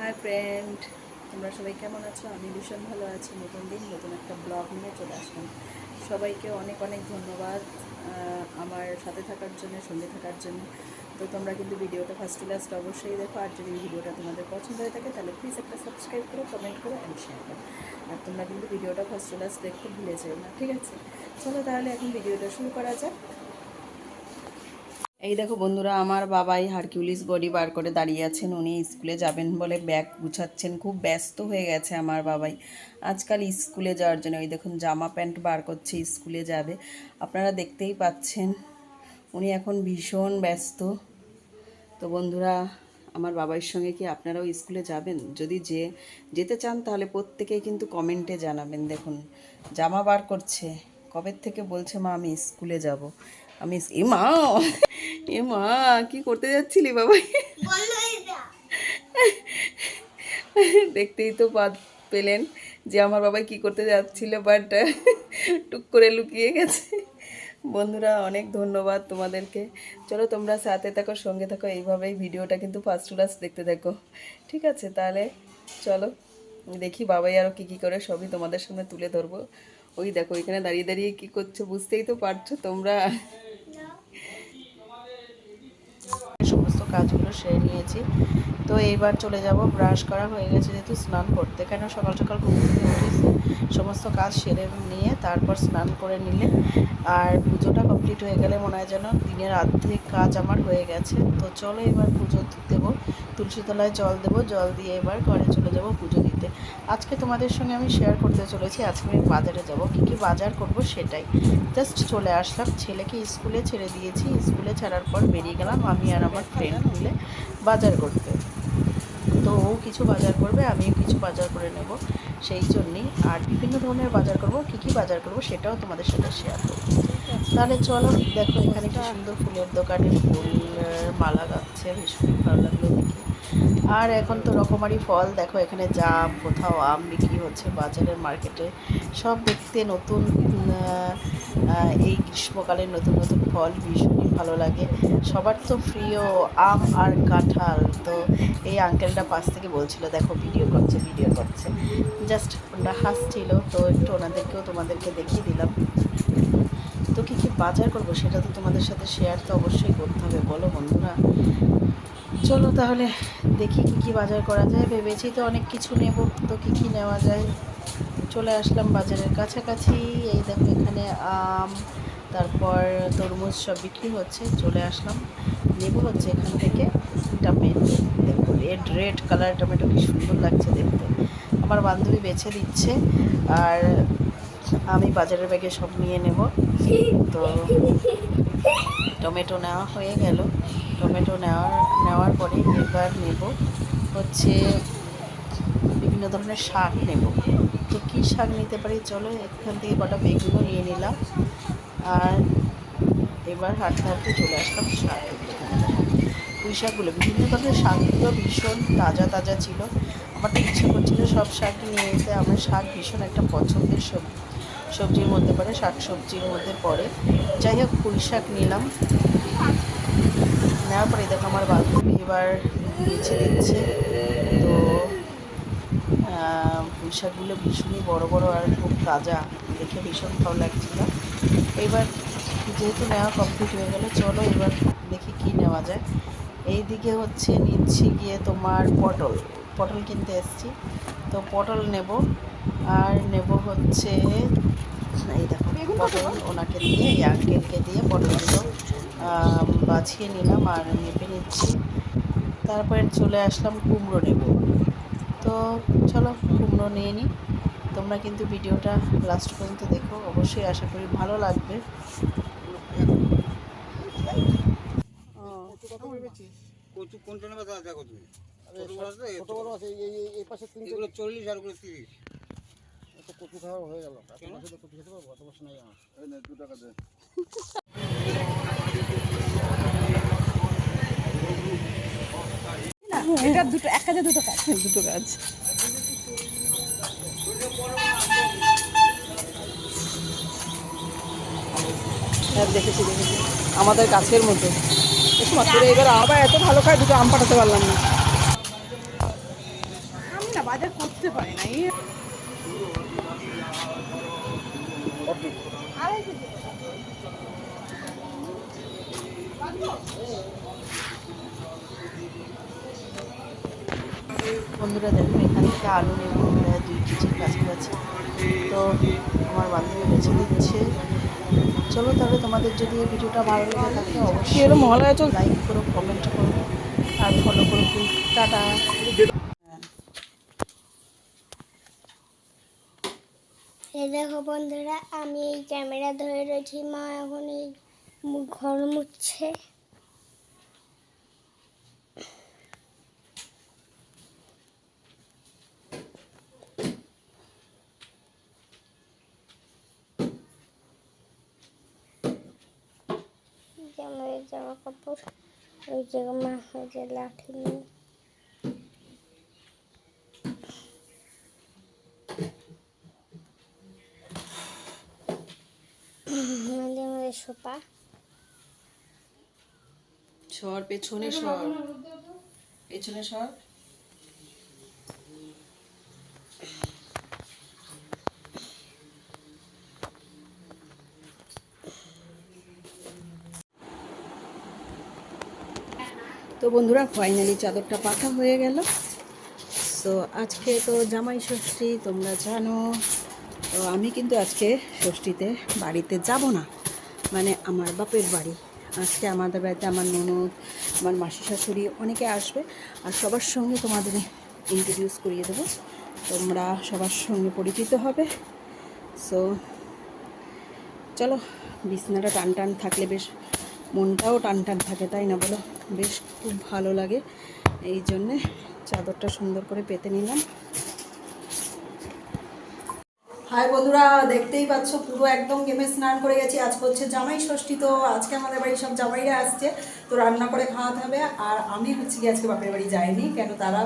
Hi friend, তোমরা সবাই কেমন আছো? আমি ভীষণ ভালো আছি। নতুন দিন নতুন একটা ব্লগ নিয়ে চলে আসলাম। সবাইকে অনেক অনেক ধন্যবাদ আমার সাথে থাকার জন্য, সঙ্গে থাকার জন্য। তো তোমরা কিন্তু ভিডিওটা ফার্স্ট টু লাস্ট অবশ্যই দেখো। আর যদি ভিডিওটা তোমাদের পছন্দ হয়ে থাকে তাহলে প্লিজ একটা সাবস্ক্রাইব করো, কমেন্ট করো অ্যান্ড শেয়ার করো। আর তোমরা কিন্তু ভিডিওটা ফার্স্ট টু লাস্ট দেখতে ভুলে যেও না, ঠিক আছে? চলো তাহলে এখন ভিডিওটা শুরু করা যাক। এই দেখো বন্ধুরা, আমার বাবাই হারকিউলিস বডি বার করে দাঁড়িয়ে আছেন। উনি স্কুলে যাবেন বলে ব্যাগ গুছাচ্ছেন। খুব ব্যস্ত হয়ে গেছে আমার বাবাই আজকাল স্কুলে যাওয়ার জন্য। ওই দেখুন জামা প্যান্ট বার করছে, স্কুলে যাবে। আপনারা দেখতেই পাচ্ছেন উনি এখন ভীষণ ব্যস্ত। তো বন্ধুরা, আমার বাবার সঙ্গে কি আপনারাও স্কুলে যাবেন? যদি যেতে চান তাহলে প্রত্যেকেই কিন্তু কমেন্টে জানাবেন। দেখুন জামা বার করছে, কবে থেকে বলছে মা আমি স্কুলে যাব। আমি এ মা কি করতে যাচ্ছিলি বাবা? দেখতেই তো পেলেন যে আমার বাবা কি করতে যাচ্ছিল, বাট টুক করে লুকিয়ে গেছে। বন্ধুরা অনেক ধন্যবাদ তোমাদেরকে। চলো তোমরা সাথে থাকো, সঙ্গে থাকো, এইভাবেই ভিডিওটা কিন্তু ফার্স্ট টু লাস্ট দেখতে থাকো, ঠিক আছে? তাহলে চলো দেখি বাবাই আরও কী কী করে, সবই তোমাদের সামনে তুলে ধরবো। ওই দেখো এখানে দাঁড়িয়ে দাঁড়িয়ে কী করছো, বুঝতেই তো পারছো তোমরা। সমস্ত কাজগুলো সেরে নিয়েছি। তো এইবার চলে যাব, ব্রাশ করা হয়ে গেছে যেহেতু, স্নান করতে। কেন সকাল সকাল ঘুম থেকে উঠেছি, সমস্ত কাজ সেরে নিয়ে তারপর স্নান করে নিলে আর পুজোটা কমপ্লিট হয়ে গেলে মনে হয় যেন দিনের অর্ধেক কাজ আমার হয়ে গেছে। তো চলো এবার পুজো দেবো, তুলসীতলায় জল দেবো, জল দিয়ে এবার ঘরে চলে যাব পুজো দিতে। আজকে তোমাদের সঙ্গে আমি শেয়ার করতে চলেছি আজকে আমি বাজারে যাব, কী কী বাজার করব সেটাই। জাস্ট চলে আসলাম, ছেলেকে স্কুলে ছেড়ে দিয়েছি, স্কুলে ছাড়ার পর বেরিয়ে গেলাম আমি আর আমার ফ্রেন্ড মিলে বাজার করতে। তো ও কিছু বাজার করবে, আমিও কিছু বাজার করে নেব, সেই জন্যেই। আর বিভিন্ন ধরনের বাজার করব, কী কী বাজার করব সেটাও তোমাদের সাথে শেয়ার করব। তাহলে চলো, দেখো এখানে কি সুন্দর ফুলের দোকানে ফুলের মালা গাচ্ছে, ভীষণ ভালো লাগলো দেখি। আর এখন তো রকমারি ফল, দেখো এখানে জাম, কোথাও আম বিক্রি হচ্ছে বাজারের মার্কেটে। সব দেখতে নতুন, এই গ্রীষ্মকালের নতুন নতুন ফল ভীষণই ভালো লাগে। সবার তো প্রিয় আম আর কাঁঠাল। তো এই আঙ্কেলটা পাশ থেকে বলছিল দেখো ভিডিও করছে ভিডিও করছে, জাস্ট ওরা হাসছিল। তো একটু ওনাদেরকেও তোমাদেরকে দেখিয়ে দিলাম। তো কী কী বাজার করবো সেটা তো তোমাদের সাথে শেয়ার তো অবশ্যই করতে হবে, বলো বন্ধুরা। চলো তাহলে দেখি কী কী বাজার করা যায়। ভেবেছি তো অনেক কিছু নেব, তো কী কী নেওয়া যায়। চলে আসলাম বাজারের কাছাকাছি। এই দেখো এখানে আম, তারপর তরমুজ সব বিক্রি হচ্ছে। চলে আসলাম, নেব হচ্ছে এখান থেকে টমেটো। দেখো রেড রেড কালার টমেটো, কি সুন্দর লাগছে দেখতে। আমার বান্ধবী বেছে দিচ্ছে আর আমি বাজারের ব্যাগে সব নিয়ে নেব। তো টমেটো নেওয়া হয়ে গেল। টমেটো নেওয়ার পরে এবার নেব হচ্ছে বিভিন্ন ধরনের শাক নেব। তো কী শাক নিতে পারি, চলো এখান থেকে কটা বেগুনও নিয়ে নিলাম। আর এবার হাঁটতে হাঁটতে চলে আসলাম শাক। পুঁই শাকগুলো, বিভিন্ন ধরনের শাকগুলো ভীষণ তাজা তাজা ছিল। আমার তো ইচ্ছে করছিল সব শাক নিয়ে যেতে। আমার শাক ভীষণ একটা পছন্দের সবজির মধ্যে পড়ে, শাক সবজির মধ্যে পড়ে। যাই হোক পুঁই শাক নিলাম। নেওয়ার পরে দেখো আমার বান্ধবী এবার বেছে দিচ্ছে। তো পুঁই শাকগুলো ভীষণই বড় বড় আর খুব তাজা, দেখে ভীষণ ভালো লাগছিল। এবার যেহেতু নেওয়া কমপ্লিট হয়ে গেল, চলো এবার দেখি কি নেওয়া যায়। এইদিকে হচ্ছে নিচ্ছি গিয়ে তোমার পটল কিনতে এসেছি। তো পটল নেব। আর নেব হচ্ছে এই দেখো পটল, ওনাকে দিয়ে এই আঙ্কেলকে দিয়ে পটলগুলো বাছিয়ে নিলাম আর মেপে নিচ্ছি। তারপরে চলে আসলাম কুমড়ো নেব। তো চলো কুমড়ো নিয়ে নিই। তোমরা কিন্তু ভিডিওটা লাস্ট পর্যন্ত দেখো, অবশ্যই আশা করি ভালো লাগবে। এটা দুটো, এক কাজে দুটো কাজ। দুটো কাজ। হ্যাঁ দেখেছি আমাদের গাছের মতো। এবার আবার এত ভালো খায়, দুটো আম পাঠাতে পারলাম না। বাজার করতে পারি না এই আড়াই কেজি বন্ধুরা দেখো এখান থেকে আলু নেব প্রায় 2 কেজির কাছাকাছি। তো আমার বান্ধবী বেছে দিচ্ছে। চলো তাহলে তোমাদের যদি এই ভিডিওটা ভালো লেগে থাকে অবশ্যই লাইক করো, কমেন্ট করো আর ফলো করো। টাটা। এই দেখো বন্ধুরা, আমি এই ক্যামেরা ধরে রয়েছি, মা এখন এই ঘর মুছছে। ক্যামেরার জামা কাপড় ওই জায়গা মা ওই যে লাঠি নিয়ে আমাদের সোফা সর পেছনে সর, পেছনে সর। তো বন্ধুরা ফাইনালি চাদরটা পাতা হয়ে গেল। তো আজকে তো জামাই ষষ্ঠী তোমরা জানো। তো আমি কিন্তু আজকে ষষ্ঠীতে বাড়িতে যাব না, মানে আমার বাপের বাড়ি। আজকে আমাদের বাড়িতে আমার ননদ, আমার মাসি শাশুড়ি অনেকে আসবে, আর সবার সঙ্গে তোমাদের ইন্ট্রোডিউস করিয়ে দেবো, তোমরা সবার সঙ্গে পরিচিত হবে। সো চলো, বিছানাটা টান টান থাকলে বেশ মনটাও টান টান থাকে, তাই না বলো? বেশ খুব ভালো লাগে, এই জন্যে চাদরটা সুন্দর করে পেতে নিলাম। হাই বন্ধুরা, দেখতেই পাচ্ছ পুরো একদম ঘেমে স্নান করে গেছি। আজকে হচ্ছে জামাই ষষ্ঠী, তো আজকে আমাদের বাড়ির সব জামাইরা আসছে, তো রান্না করে খাওয়াতে হবে। আর আমি হচ্ছে কি আজকে বাপের বাড়ি যাইনি, কেন তারা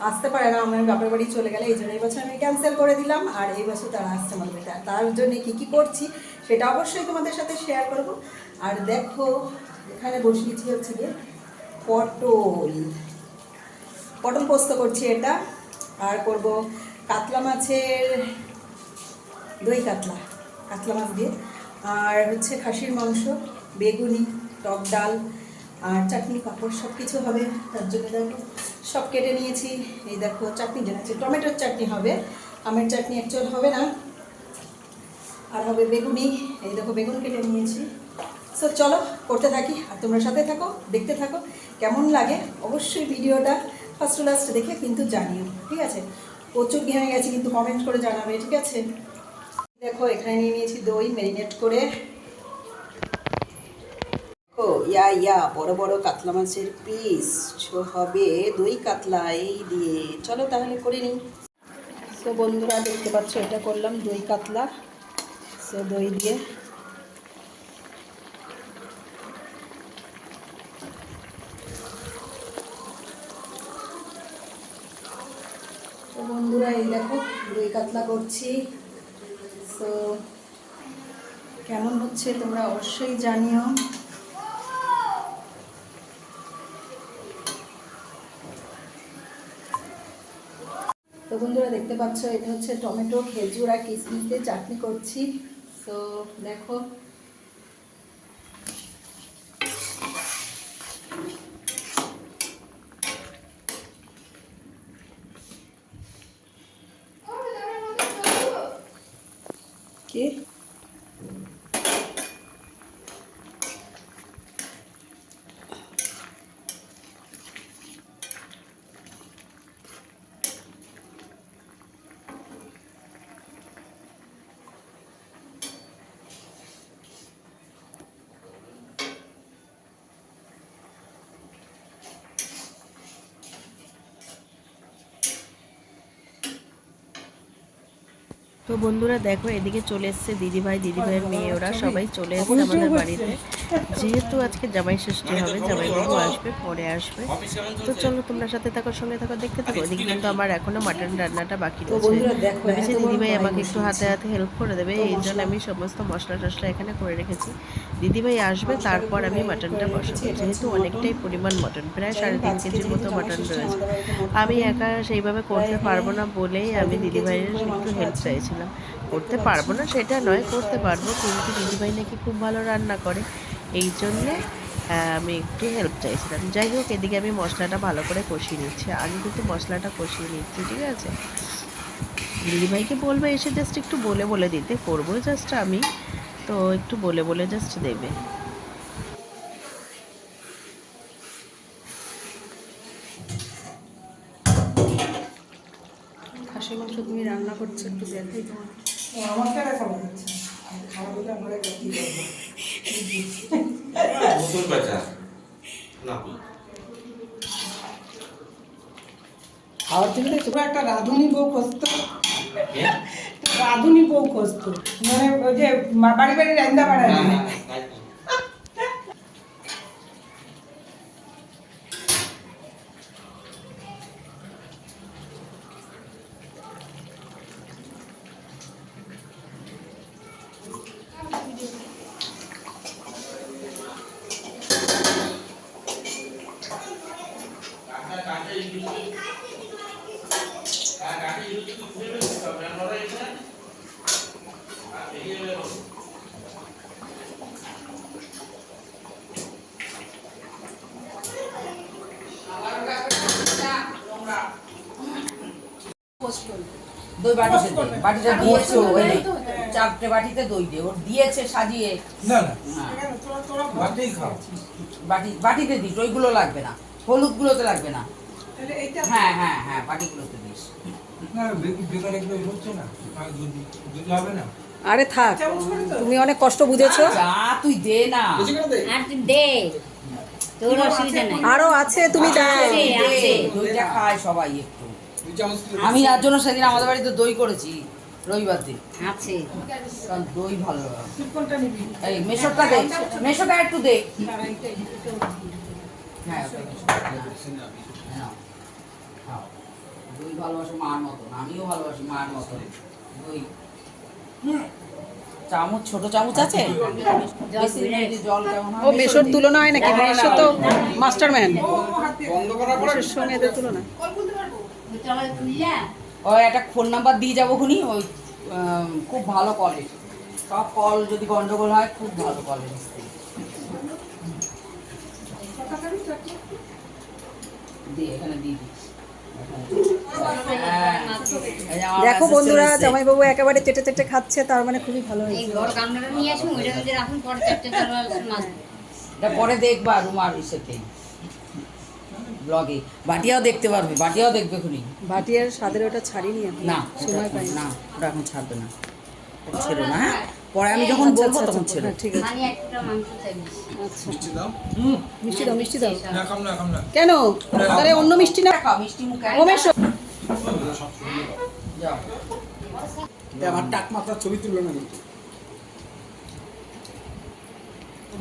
আসতে পারে না, আমার বাপের বাড়ি চলে গেলে, এই জন্য এই বছর আমি ক্যান্সেল করে দিলাম। আর এই বছর তারা আসছে আমাদের বাড়িতে, তার জন্য কী কী করছি সেটা অবশ্যই তোমাদের সাথে শেয়ার করব। আর দেখো এখানে বসিয়েছি হচ্ছে গিয়ে পটল পোস্ত করছি এটা, আর করব কাতলা মাছের দই কাতলা মাছ দিয়ে, আর হচ্ছে খাসির মাংস, বেগুনি, টক ডাল আর চাটনি পাঁপড় সব কিছু হবে। তার জন্য দেখো সব কেটে নিয়েছি। এই দেখো চাটনি জানাচ্ছি, টমেটোর চাটনি হবে, আমের চাটনি অ্যাকচুয়াল হবে না। আর হবে বেগুনি, এই দেখো বেগুন কেটে নিয়েছি। সো চলো করতে থাকি, আর তোমরা সাথে থাকো, দেখতে থাকো। কেমন লাগে অবশ্যই ভিডিওটা ফার্স্ট টু লাস্ট দেখে কিন্তু জানিও, ঠিক আছে? প্রচুর ঘেমে গেছি, কিন্তু কমেন্ট করে জানাবে, ঠিক আছে? দেখো এখানে নিয়ে নিয়েছি দই ম্যারিনেট করে। ও ইয়া বড় বড় কাতলা মাছের পিস হবে দই কাতলা এই দিয়ে। চলো তাহলে করে নিই। সো বন্ধুরা দেখতে পাচ্ছ এটা করলাম দই কাতলা, সো দই দিয়ে। তো বন্ধুরা এই দেখো দই কাতলা করছি। সো কেমন হচ্ছে তোমরা অবশ্যই জানিও। তো বন্ধুরা দেখতে পাচ্ছ এটা হচ্ছে টমেটো, খেজুর আর কিশমিশ দিয়ে চাটনি করছি। সো দেখো কি তো বন্ধুরা দেখো এদিকে চলে এসছে দিদিভাইয়ের মেয়ে, ওরা সবাই চলে এসছে আমাদের বাড়িতে। যেহেতু আজকে জামাই ষষ্ঠী হবে, জামাইবাবু আসবে, পরে আসবে। তো চলো তোমরা সাথে থাকো, সঙ্গে থাকো, দেখতে থাকো। এদিকে কিন্তু আমার এখনো মাটন রান্নাটা বাকি রয়েছে। ভেবেছি দিদিভাই আমাকে একটু হাতে হাতে হেল্প করে দেবে, এই জন্য আমি সমস্ত মশলা টশলা এখানে করে রেখেছি। দিদিভাই আসবে, তারপর আমি মাটনটা বসাবো। যেহেতু অনেকটাই পরিমাণ মটন, প্রায় 3.5 কেজির মতো মটন রয়েছে। আমি একা সেইভাবে করতে পারবো না বলেই আমি দিদিভাইয়ের একটু হেল্প চাইছিলাম। করতে পারবো না সেটা নয়, করতে পারবো, কিন্তু দিদিভাই নাকি খুব ভালো রান্না করে, এই জন্যে আমি একটু হেল্প চাইছিলাম। যাই হোক, এদিকে আমি মশলাটা ভালো করে কষিয়ে নিচ্ছি। আগে কিন্তু মশলাটা কষিয়ে নিচ্ছি, ঠিক আছে। দিদিভাইকে বলবে এসে জাস্ট একটু বলে বলে দিতে, করবো জাস্ট আমি, তো একটু বলে বলে জাস্ট দেবে। খাসি মাংস তুমি রান্না করছো, একটু দেখাই তোমার। নতুন বাচ্চা না খাওয়ার জন্য তোমরা একটা রাঁধুনি বউ খুঁজতো, রাঁধুনি বউ খুঁজতো, মানে ওই যে বাড়ি বাড়ি রান্না বাড়ায়। দই বাটিতে দে, বাটিটা দিয়েছে ওই চারটে বাটিতে দই দে, ওর দিয়েছে সাজিয়ে। না না হ্যাঁ, বাটেই খাও বাটিতে দিস, ওইগুলো লাগবে না, হলুদগুলোতে লাগবে না। হ্যাঁ হ্যাঁ হ্যাঁ, বাটিগুলোতে দিস। না বেকার এগুলো হচ্ছে না, আর দুধ হবে না। আরে থাক, তুমি অনেক কষ্ট বুঝেছো। যা তুই দে না, আর তুই দে, তোর অসুবিধা নাই। আরো আছে, তুমি দাও। আছে, আছে। দইটা খায় সবাই একটু। আমি তার জন্য সেদিন আমাদের বাড়িতে দই করেছি রবিবার দিন, আছে। কারণ দই ভালো লাগে। এই মেশোটা দে, মেশোটা একটু দে। হ্যাঁ ওটা মেশোটা দে। নাও, খাও। দই ভালোবাসো মার মতন, আমিও ভালোবাসি মার মতন দই। চামচ, ছোট চামচ আছে? বেশি মেয়েদের জল কেমন হয়? ও মেশোর তুলনা হয় নাকি? মেশো তো মাস্টারম্যান, বন্ধ করার পরে মেশোর সঙ্গে এদের তুলনা। ওই একটা ফোন নাম্বার দিয়ে যাবো খুনি, ওই খুব ভালো কলেজ, সব কল যদি গন্ডগোল হয় খুব ভালো কলেজ। দিয়ে এখানে দিয়ে দিই। দেখো বন্ধুরা, জামাইবাবু একেবারে চেটে চেটে খাচ্ছে, তার মানে খুবই ভালো এই হয়েছে। বড় কামড়াটা নিয়ে আসুন, ওইটার মধ্যে রাখুন, পরে চারটে মাছ। এটা পরে দেখবা রুমার ইসেতে ব্লগে, বাটিয়াও দেখতে পারবে, বাটিয়াও দেখবে খুনি। ভাটিয়ার স্বাদের ওটা ছাড়িনি এখন, না সময় পাই না, ওটা এখন ছাড়বে না, ওটা ছেড়ো না। হ্যাঁ, পরে আমি যখন বলবো তখন ছেড়ো। হ্যাঁ, ঠিক আছে। মানে একটা মাংস চাই। আচ্ছা, মিষ্টি দাও মিষ্টি দাও, মিষ্টি দাও। না খাম না খাম না কেন? তাহলে অন্য মিষ্টি না? খাও মিষ্টি মুখে। ও মেশো, যাও। আমার টাক মাথার ছবি তুললো না কিন্তু।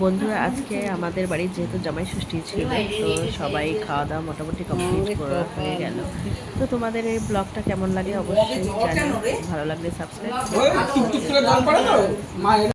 বন্ধুরা, আজকে আমাদের বাড়ির যেহেতু জামাই ষষ্ঠী ছিল, তো সবাই খাওয়া দাওয়া মোটামুটি কমপ্লিট করা হয়ে গেল। তো তোমাদের এই ব্লগটা কেমন লাগে অবশ্যই জানিও, ভালো লাগলে সাবস্ক্রাইব ওই টুকটুক করে জল পড়ে তো মা